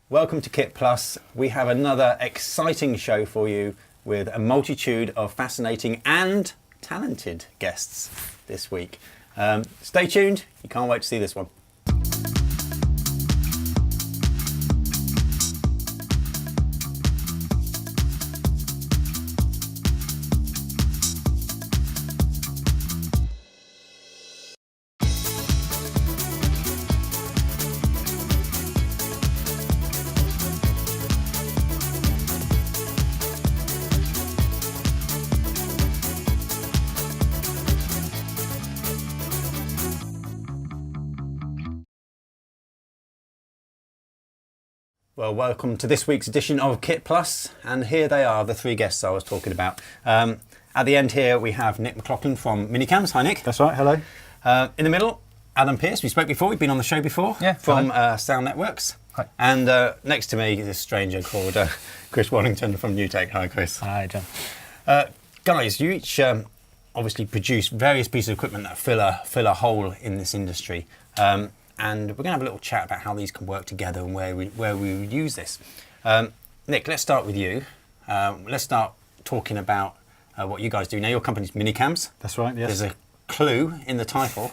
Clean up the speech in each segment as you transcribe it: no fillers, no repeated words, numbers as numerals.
Welcome to Kit Plus. We have another exciting show for you with a multitude of fascinating and talented guests this week. Stay tuned, you can't wait to see this one. Well, welcome to this week's edition of Kit Plus, and here they are, the three guests I was talking about. At the end here we have Nick McLachlan from Minicams. Hi Nick. That's right, hello. In the middle, Adam Pearce. We spoke before, we've been on the show before. Yeah, from Sound Networks. Hi. And next to me is this stranger called Chris Waddington from Newtek. Hi Chris. Hi John. Guys, you each obviously produce various pieces of equipment that fill a hole in this industry. And we're going to have a little chat about how these can work together and where we would use this. Nick, let's start with you. Let's start talking about what you guys do. Now, your company's Minicams. That's right, yes. There's a clue in the title.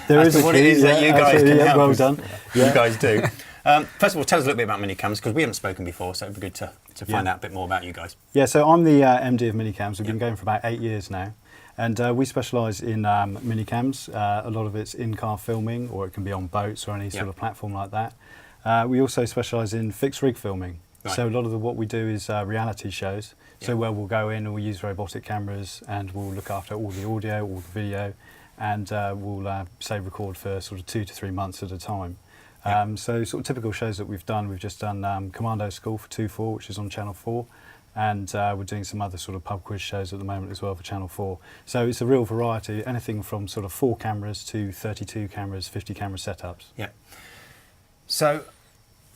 There is what it is that you guys can help well us, done. You guys do. First of all, tell us a little bit about Minicams, because we haven't spoken before, so it'd be good to find out a bit more about you guys. Yeah, so I'm the MD of Minicams. We've been going for about 8 years now. And we specialise in minicams. A lot of it's in-car filming, or it can be on boats or any sort of platform like that. We also specialise in fixed rig filming. Right. So a lot of what we do is reality shows. So where we'll go in and we'll use robotic cameras and we'll look after all the audio, all the video, and we'll say record for sort of 2 to 3 months at a time. So sort of typical shows that we've just done Commando School for 2-4, which is on Channel 4. And we're doing some other sort of pub quiz shows at the moment as well for Channel 4. So it's a real variety, anything from sort of 4 cameras to 32 cameras, 50 camera setups. Yeah. So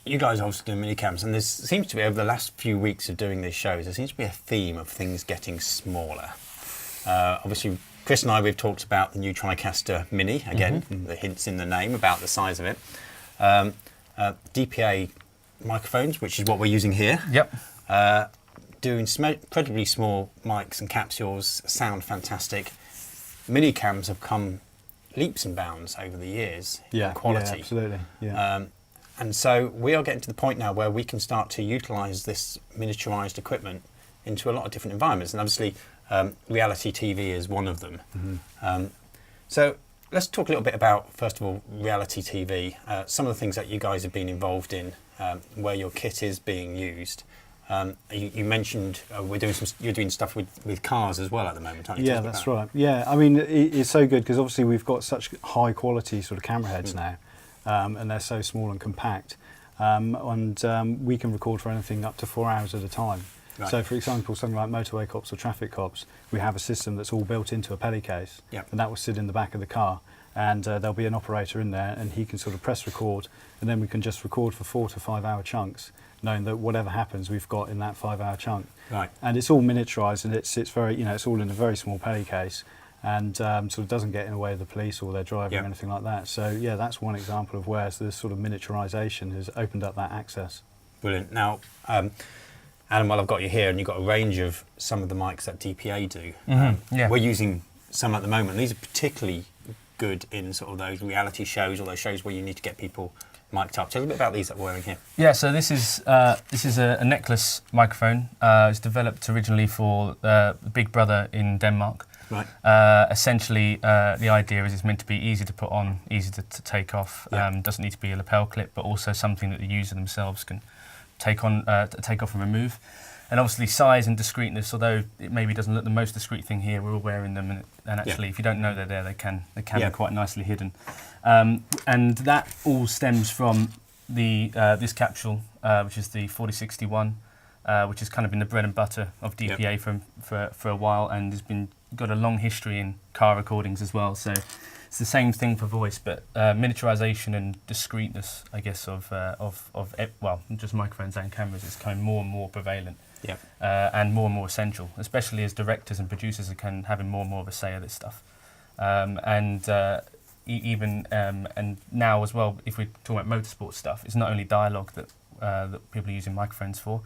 you guys are obviously doing Minicams, and there seems to be, over the last few weeks of doing these shows, there seems to be a theme of things getting smaller. Obviously, Chris and I, we've talked about the new TriCaster Mini, again, the hints in the name about the size of it. DPA microphones, which is what we're using here. Yep. Doing incredibly small mics and capsules, sound fantastic. Minicams have come leaps and bounds over the years in quality. Yeah, absolutely. Yeah. And so we are getting to the point now where we can start to utilise this miniaturised equipment into a lot of different environments. And obviously, reality TV is one of them. So let's talk a little bit about, first of all, reality TV. Some of the things that you guys have been involved in, where your kit is being used. You mentioned you're doing stuff with cars as well at the moment, aren't you? Yeah, that's right. Yeah, I mean, it's so good because obviously we've got such high quality sort of camera heads now, and they're so small and compact, and we can record for anything up to 4 hours at a time. Right. So, for example, something like motorway cops or traffic cops, we have a system that's all built into a pelly case, and that will sit in the back of the car. And there'll be an operator in there, and he can sort of press record, and then we can just record for 4 to 5 hour chunks, knowing that whatever happens, we've got in that 5 hour chunk. Right. And it's all miniaturised, and it's very, it's all in a very small pelly case, and sort of doesn't get in the way of the police or their driving or anything like that. So yeah, that's one example of where this sort of miniaturisation has opened up that access. Brilliant. Now, Adam, while I've got you here, and you've got a range of some of the mics that DPA do. We're using some at the moment. These are particularly good in sort of those reality shows or those shows where you need to get people mic'd up. Tell us a bit about these that we're wearing here. Yeah, so this is a necklace microphone. It's developed originally for Big Brother in Denmark. Right. Essentially, the idea is it's meant to be easy to put on, easy to take off. Doesn't need to be a lapel clip, but also something that the user themselves can take off and remove. And obviously size and discreteness, although it maybe doesn't look the most discreet thing here, we're all wearing them, and actually if you don't know they're there, they can be quite nicely hidden. And that all stems from this capsule, which is the 4061, which has kind of been the bread and butter of DPA for a while, and has got a long history in car recordings as well. So it's the same thing for voice, but miniaturization and discreteness, I guess, of just microphones and cameras is becoming more and more prevalent. And more essential, especially as directors and producers are having more and more of a say of this stuff. And now as well, if we're talking about motorsport stuff, it's not only dialogue that that people are using microphones for.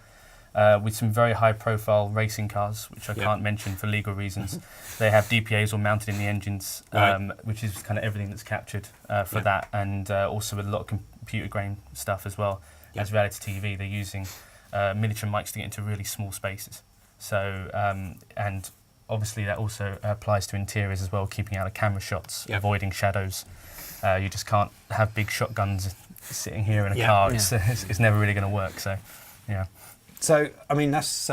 With some very high-profile racing cars, which I can't mention for legal reasons. They have DPAs all mounted in the engines, which is kind of everything that's captured for that, and also with a lot of computer-grained stuff as well. As reality TV, they're using miniature mics to get into really small spaces. So, and obviously that also applies to interiors as well, keeping out of camera shots, avoiding shadows. You just can't have big shotguns sitting here in a car. It's never really going to work. So, yeah. So, I mean, that's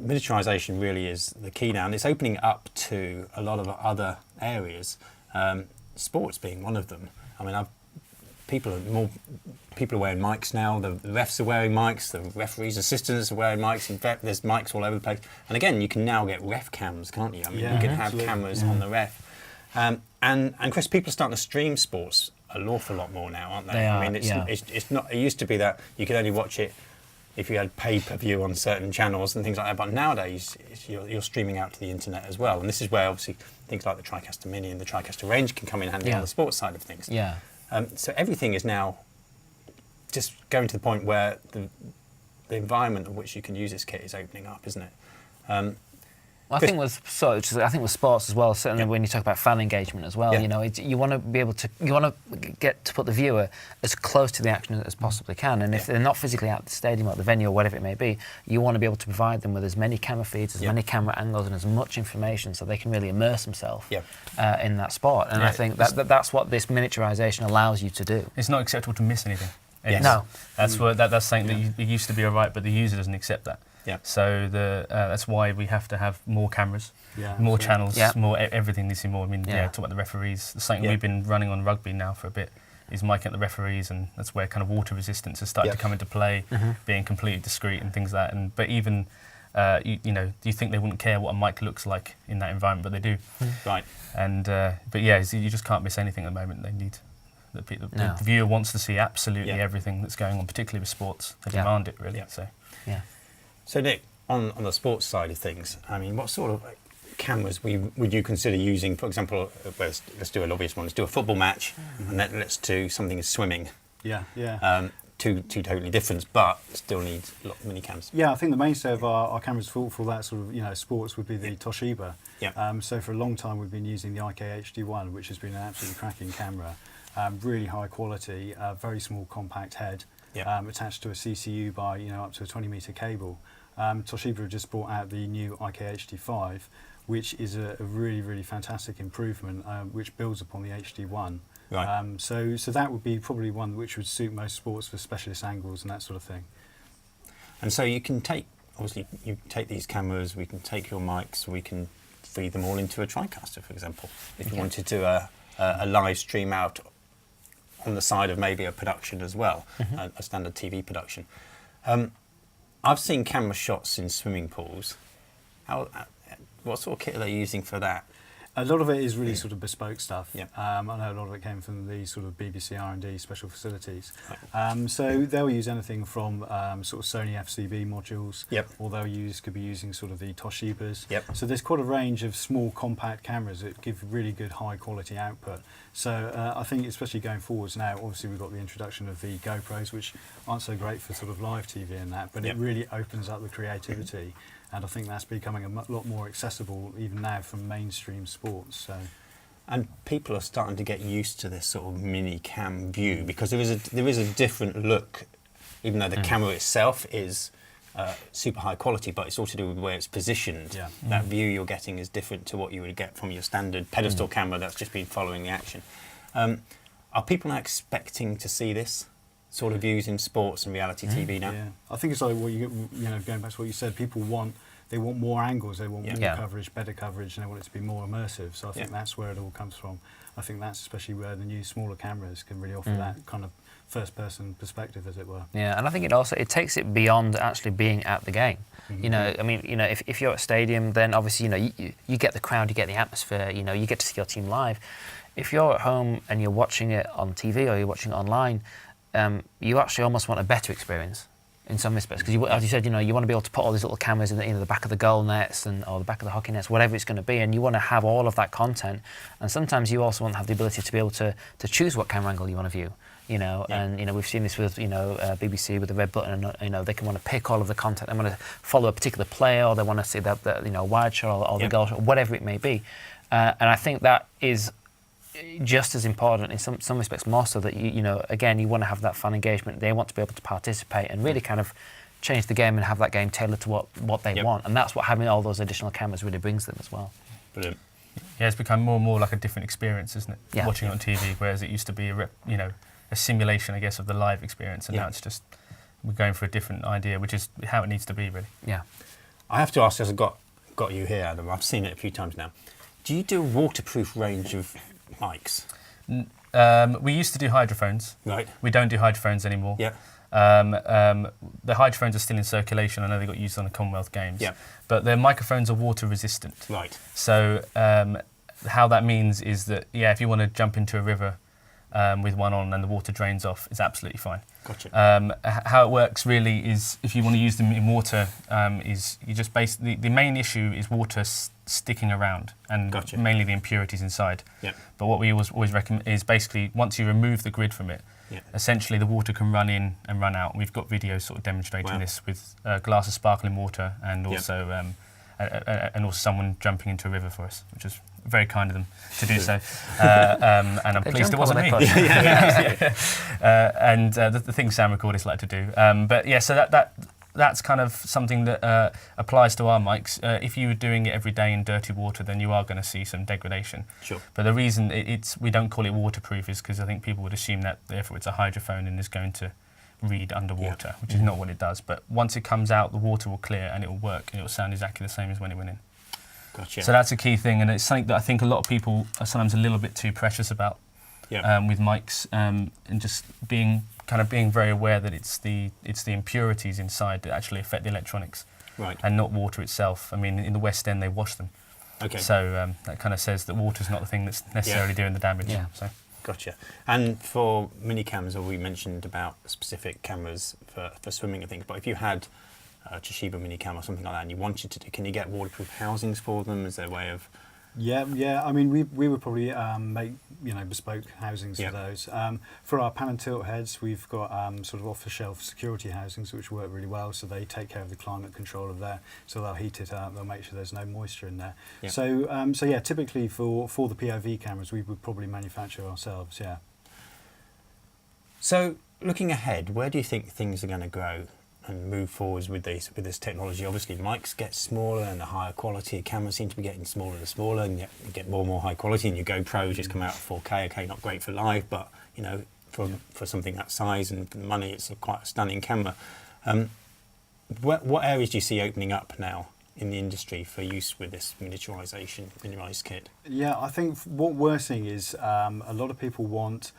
miniaturisation really is the key now, and it's opening up to a lot of other areas. Sports being one of them. I mean, people are wearing mics now. The refs are wearing mics. The referees' assistants are wearing mics. In fact, there's mics all over the place. And again, you can now get ref cams, can't you? I mean, you can have cameras on the ref. And Chris, people are starting to stream sports an awful lot more now, aren't they? They are, I mean, it's not. It used to be that you could only watch it if you had pay-per-view on certain channels and things like that. But nowadays, you're streaming out to the internet as well. And this is where obviously things like the TriCaster Mini and the TriCaster Range can come in handy on the sports side of things. Yeah. So everything is now just going to the point where the environment in which you can use this kit is opening up, isn't it? I think with sports as well. Certainly, when you talk about fan engagement as well, you know, you want to be able to, you want to get to put the viewer as close to the action as possibly can. And if they're not physically at the stadium or the venue or whatever it may be, you want to be able to provide them with as many camera feeds, as many camera angles, and as much information so they can really immerse themselves in that sport. And I think that's what this miniaturisation allows you to do. It's not acceptable to miss anything. No, that's that's something that it used to be all right, but the user doesn't accept that. Yeah. So that's why we have to have more cameras, more channels, more everything needs to be more. I mean, talk about the referees. Something we've been running on rugby now for a bit is miking up the referees, and that's where kind of water resistance has started to come into play, being completely discreet and things like that. But even you know, do you think they wouldn't care what a mic looks like in that environment? But they do. Right. And but yeah, you just can't miss anything at the moment. They need. The viewer wants to see absolutely everything that's going on, particularly with sports. They demand it, really. So Nick, on the sports side of things, I mean, what sort of cameras would you consider using? For example, let's do an obvious one. Let's do a football match, and then let's do something as swimming. Two totally different, but still need a lot of minicams. Yeah, I think the mainstay of our cameras for that sort of sports would be the Toshiba. So for a long time we've been using the IK-HD1, which has been an absolutely cracking camera. Really high quality, very small compact head, attached to a CCU by up to a 20-metre cable. Toshiba have just brought out the new IK-HD5, which is a really, really fantastic improvement, which builds upon the HD1. Right. So that would be probably one which would suit most sports for specialist angles and that sort of thing. And so you can take these cameras, we can take your mics, we can feed them all into a TriCaster, for example, if you wanted to a live stream out on the side of maybe a production as well, a standard TV production. I've seen camera shots in swimming pools. What sort of kit are they using for that? A lot of it is really sort of bespoke stuff. I know a lot of it came from the sort of BBC R&D special facilities. So they'll use anything from sort of Sony FCB modules, or could be using sort of the Toshibas. So there's quite a range of small compact cameras that give really good high quality output. So I think especially going forwards now, obviously we've got the introduction of the GoPros, which aren't so great for sort of live TV and that, but it really opens up the creativity. And I think that's becoming a lot more accessible even now from mainstream sports. So, and people are starting to get used to this sort of mini cam view, because there is a different look, even though the camera itself is super high quality, but it's all to do with where it's positioned. That view you're getting is different to what you would get from your standard pedestal camera that's just been following the action. Are people now expecting to see this sort of views in sports and reality TV now? Yeah, I think it's like what going back to what you said, people want more angles, they want more coverage, better coverage, and they want it to be more immersive. So I think that's where it all comes from. I think that's especially where the new smaller cameras can really offer that kind of first-person perspective, as it were. Yeah, and I think it takes it beyond actually being at the game. You know, I mean, if you're at a stadium, then obviously you get the crowd, you get the atmosphere, you get to see your team live. If you're at home and you're watching it on TV or you're watching it online, you actually almost want a better experience in some respects, because as you said, you want to be able to put all these little cameras in the back of the goal nets or the back of the hockey nets, whatever it's going to be, and you want to have all of that content. And sometimes you also want to have the ability to be able to choose what camera angle you want to view. and we've seen this with BBC with the red button, and they can want to pick all of the content. They want to follow a particular player, or they want to see that wide shot or the goal shot, whatever it may be. And I think that is just as important in some respects, more so that again, you want to have that fan engagement. They want to be able to participate and really kind of change the game and have that game tailored to what they want, and that's what having all those additional cameras really brings them as well. Brilliant. Yeah, it's become more and more like a different experience, isn't it? Yeah. Watching it on TV, whereas it used to be a simulation, I guess, of the live experience, and now it's just we're going for a different idea, which is how it needs to be, really. Yeah. I have to ask, as I've got you here, Adam. I've seen it a few times now. Do you do a waterproof range of mics? We used to do hydrophones. Right. We don't do hydrophones anymore. Yeah. The hydrophones are still in circulation. I know they got used on the Commonwealth Games. Yeah. But their microphones are water resistant. Right. So how that means is that, if you want to jump into a river with one on and the water drains off, it's absolutely fine. Gotcha. How it works really is, if you want to use them in water, is you just the main issue is water sticking around, and mainly the impurities inside. Yep. But what we always recommend is basically once you remove the grid from it, essentially the water can run in and run out. We've got videos sort of demonstrating this with a glass of sparkling water, and also someone jumping into a river for us, which is very kind of them to do so. And I'm pleased it wasn't me. And the things Sam recorded is like to do. So that's kind of something that applies to our mics. If you were doing it every day in dirty water, then you are going to see some degradation. Sure. But the reason we don't call it waterproof is because I think people would assume that therefore it's a hydrophone and is going to read underwater, which is not what it does. But once it comes out, the water will clear and it will work, and it will sound exactly the same as when it went in. Gotcha. So that's a key thing, and it's something that I think a lot of people are sometimes a little bit too precious about with mics, and just being very aware that it's the impurities inside that actually affect the electronics, right, and not water itself. I mean, in the West End they wash them, so that kind of says that water's not the thing that's necessarily doing the damage. Yeah. So. Gotcha. And for minicams, we mentioned about specific cameras for swimming and things, but if you had a Toshiba minicam or something like that and you wanted to do, can you get waterproof housings for them? Is there a way of... Yeah. I mean, we would probably make bespoke housings for those. For our pan and tilt heads, we've got sort of off-the-shelf security housings which work really well. So they take care of the climate control of there. So they'll heat it up. They'll make sure there's no moisture in there. Yeah. So typically for the POV cameras, we would probably manufacture ourselves. Yeah. So looking ahead, where do you think things are going to grow and move forwards with this technology? Obviously, mics get smaller and the higher quality. Cameras seem to be getting smaller and smaller, and yet you get more and more high quality. And your GoPros just come out at 4K. Okay, not great for live, but for something that size and for the money, it's quite a stunning camera. What areas do you see opening up now in the industry for use with this miniaturized kit? Yeah, I think what we're seeing is a lot of people want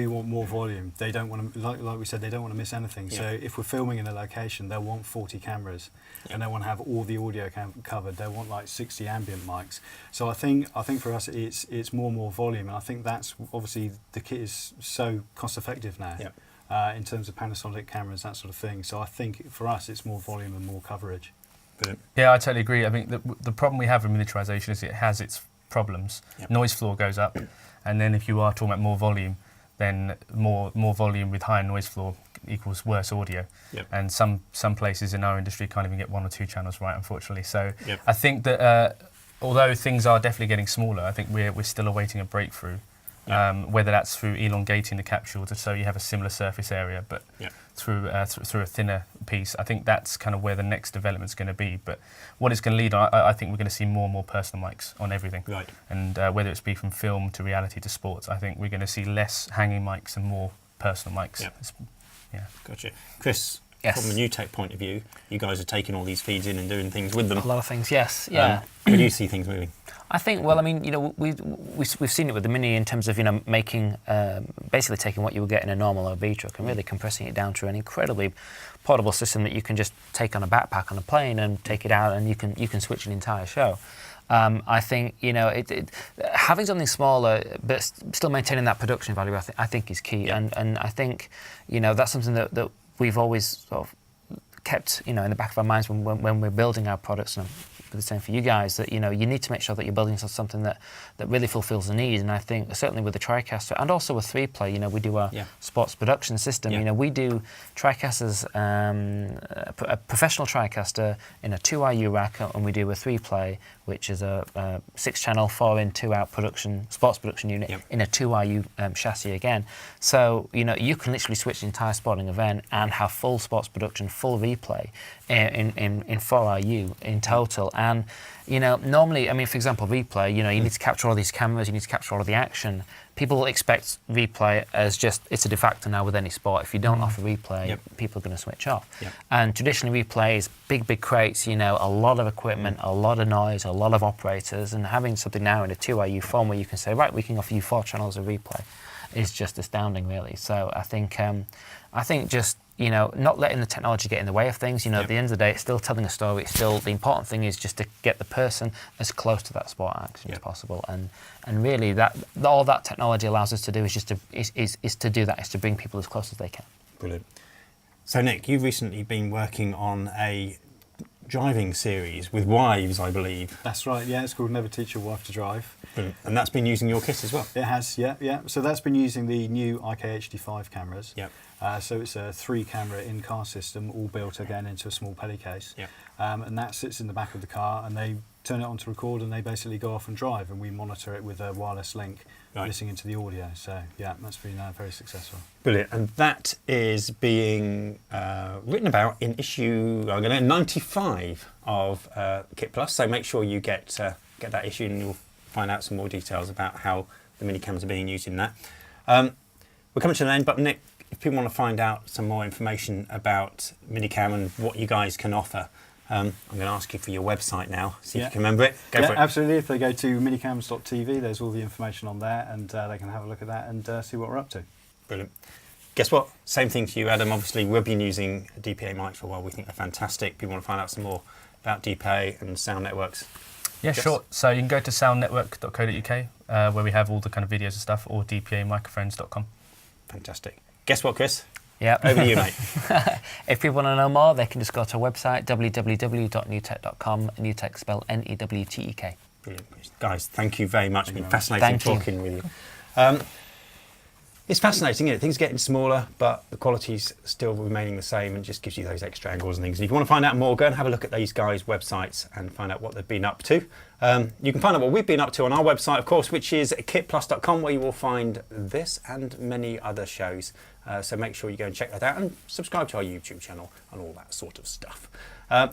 more volume. They don't want to, like we said, they don't want to miss anything. Yeah. So if we're filming in a location, they'll want 40 cameras, and they want to have all the audio covered. They want like 60 ambient mics. So I think for us, it's more and more volume, and I think that's obviously the kit is so cost effective now. Yeah. In terms of Panasonic cameras, that sort of thing. So I think for us, it's more volume and more coverage. Brilliant. Yeah, I totally agree. I think the problem we have with miniaturization is it has its problems. Yep. Noise floor goes up, and then if you are talking about more volume, then more volume with higher noise floor equals worse audio. Yep. And some places in our industry can't even get 1 or 2 channels right, unfortunately. So I think that although things are definitely getting smaller, I think we're still awaiting a breakthrough. Whether that's through elongating the capsule so you have a similar surface area, but through a thinner piece. I think that's kind of where the next development's going to be. But what it's going to lead on, I think we're going to see more and more personal mics on everything. Right. And whether it's be from film to reality to sports, I think we're going to see less hanging mics and more personal mics. Yeah. Gotcha. Chris, from a Newtek point of view, you guys are taking all these feeds in and doing things with them. A lot of things, yes. Yeah. Where do you see things moving? I think, well, I mean, we've seen it with the Mini in terms of, making, basically taking what you would get in a normal OB truck and really compressing it down to an incredibly portable system that you can just take on a backpack on a plane and take it out, and you can switch an entire show. I think, having something smaller but still maintaining that production value, I think is key. Yeah. And I think, that's something that we've always sort of kept, in the back of our minds when we're building our products. And be the same for you guys, that, you know, you need to make sure that you're building something that really fulfills the need. And I think certainly with the TriCaster and also with 3Play, you know, we do our sports production system. You know, we do TriCasters, a professional TriCaster in a 2IU rack, and we do a 3Play, which is a 6-channel 4-in 2-out sports production unit in a 2IU chassis again. So, you know, you can literally switch the entire sporting event and have full sports production, full replay in 4IU in total. And, you know, normally, I mean, for example, replay, you know, you need to capture all these cameras, you need to capture all of the action. People expect replay as just, it's a de facto now with any sport. If you don't offer replay, people are going to switch off. And traditionally replay is big crates, you know, a lot of equipment, a lot of noise, a lot of operators, and having something now in a 2IU form where you can say, right, we can offer you 4 channels of replay is just astounding, really. So I think just, you know, not letting the technology get in the way of things. You know, at the end of the day, it's still telling a story. It's still, the important thing is just to get the person as close to that sport action as possible. And really, that all that technology allows us to do is just to do that, is to bring people as close as they can. Brilliant. So Nick, you've recently been working on a driving series with wives, I believe. That's right, yeah, it's called Never Teach Your Wife to Drive. Brilliant. And that's been using your kit as well? It has, yeah. So that's been using the new IK-HD5 cameras. Yep. So it's a 3-camera in-car system, all built again into a small pelly case. Yep. And that sits in the back of the car, and they turn it on to record, and they basically go off and drive, and we monitor it with a wireless link, listening into the audio. So yeah, that's been very successful. Brilliant. And that is being written about in issue 95 of KITPLUS. So make sure you get that issue, and you'll find out some more details about how the Minicams are being used in that. We're coming to the end, but Nick, if people want to find out some more information about Minicam and what you guys can offer, I'm going to ask you for your website now, see if you can remember it. Go for it. Absolutely. If they go to minicams.tv, there's all the information on there, and they can have a look at that and see what we're up to. Brilliant. Guess what? Same thing to you, Adam. Obviously, we've been using DPA mics for a while. We think they're fantastic. People want to find out some more about DPA and sound networks. Yeah, sure. So you can go to soundnetwork.co.uk, where we have all the kind of videos and stuff, or dpamicrophones.com. Fantastic. Guess what, Chris? Yeah. Over to you, mate. If people want to know more, they can just go to our website, www.newtek.com. Newtek spelled Newtek. Brilliant. Guys, thank you very much. It's been fascinating talking with you. It's fascinating, isn't it? Things are getting smaller, but the quality's still remaining the same, and just gives you those extra angles and things. And if you want to find out more, go and have a look at these guys' websites and find out what they've been up to. You can find out what we've been up to on our website, of course, which is kitplus.com, where you will find this and many other shows. So make sure you go and check that out and subscribe to our YouTube channel and all that sort of stuff.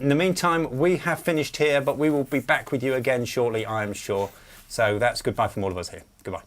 In the meantime, we have finished here, but we will be back with you again shortly, I am sure. So that's goodbye from all of us here. Goodbye.